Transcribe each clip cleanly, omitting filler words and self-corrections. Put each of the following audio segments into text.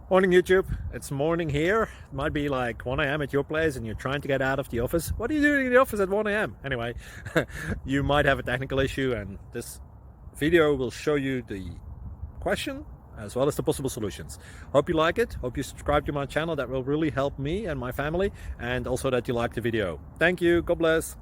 Morning YouTube, it's morning here. It might be like 1 a.m. at your place and you're trying to get out of the office. What are you doing in the office at 1 a.m.? Anyway, you might have a technical issue and this video will show you the question as well as the possible solutions. Hope you like it, hope you subscribe to my channel. That will really help me and my family, and also that you like the video. Thank you, God bless.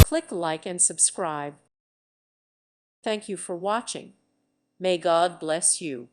Click like and subscribe. Thank you for watching. May God bless you.